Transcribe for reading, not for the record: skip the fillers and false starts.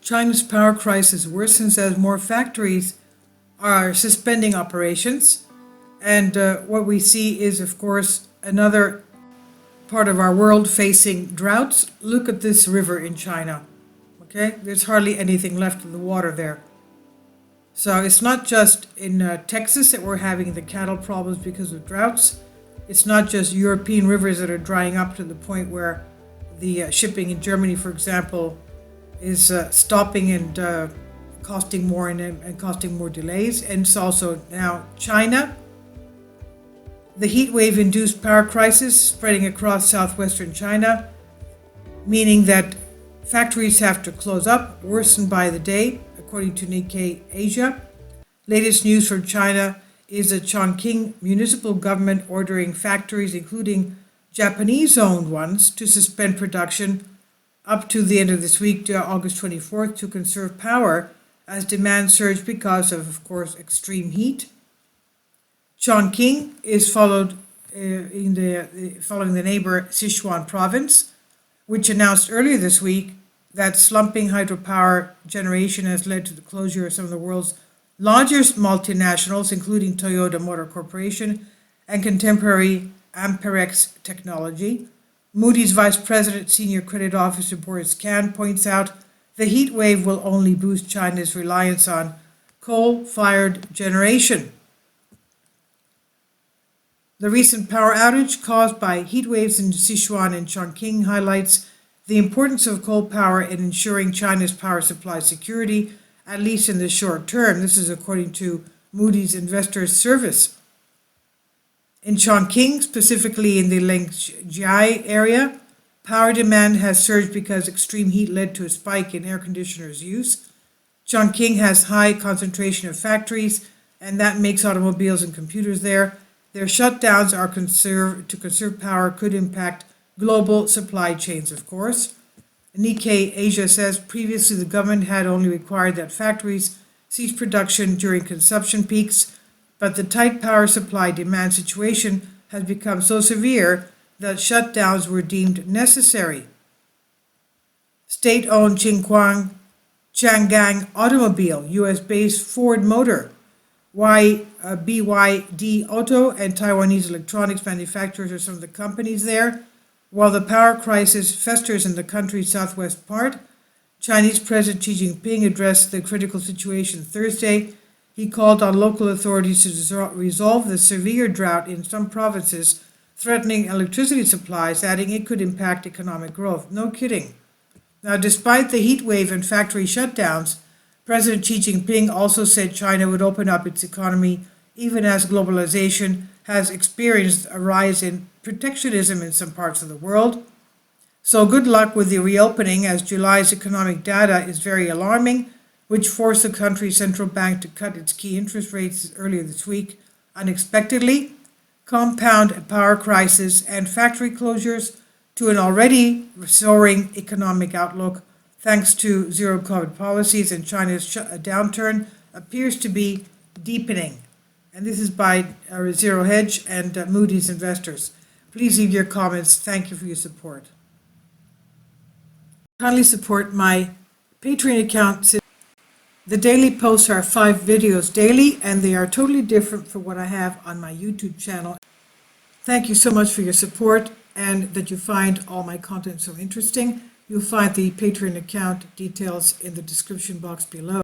China's power crisis worsens as more factories are suspending operations. And what we see is, of course, another part of our world facing droughts. Look at this river in China. Okay, there's hardly anything left in the water there. So it's not just in Texas that we're having the cattle problems because of droughts. It's not just European rivers that are drying up to the point where the shipping in Germany, for example, is stopping and costing more and costing more delays. And it's also now China. The heat wave induced power crisis spreading across southwestern China, meaning that factories have to close up, worsened by the day, according to Nikkei Asia. Latest news from China is the Chongqing municipal government ordering factories, including Japanese-owned ones, to suspend production up to the end of this week, August 24th, to conserve power as demand surged because of course, extreme heat. Chongqing is following the neighbor Sichuan province, which announced earlier this week that slumping hydropower generation has led to the closure of some of the world's largest multinationals, including Toyota Motor Corporation and contemporary Amperex Technology. Moody's Vice President, Senior Credit Officer Boris Kahn points out the heat wave will only boost China's reliance on coal-fired generation. The recent power outage caused by heat waves in Sichuan and Chongqing highlights the importance of coal power in ensuring China's power supply security, at least in the short term. This is according to Moody's Investors Service. In Chongqing, specifically in the Lengjiai area, power demand has surged because extreme heat led to a spike in air conditioners use. Chongqing has high concentration of factories, and that makes automobiles and computers there. Their shutdowns are to conserve power could impact global supply chains, of course. Nikkei Asia says previously the government had only required that factories cease production during consumption peaks, but the tight power supply demand situation has become so severe that shutdowns were deemed necessary. State-owned Changgang Automobile, US-based Ford Motor, BYD Auto, and Taiwanese electronics manufacturers are some of the companies there. While the power crisis festers in the country's southwest part, Chinese President Xi Jinping addressed the critical situation Thursday. He called on local authorities to resolve the severe drought in some provinces, threatening electricity supplies, adding it could impact economic growth. No kidding. Now, despite the heat wave and factory shutdowns, President Xi Jinping also said China would open up its economy even as globalization has experienced a rise in protectionism in some parts of the world. So good luck with the reopening, as July's economic data is very alarming, which forced the country's central bank to cut its key interest rates earlier this week unexpectedly, compound a power crisis and factory closures to an already soaring economic outlook thanks to zero COVID policies, and China's downturn appears to be deepening. And this is by Zero Hedge and Moody's Investors. Please leave your comments. Thank you for your support. Kindly support my Patreon account. The daily posts are 5 videos daily, and they are totally different from what I have on my YouTube channel. Thank you so much for your support and that you find all my content so interesting. You'll find the Patreon account details in the description box below.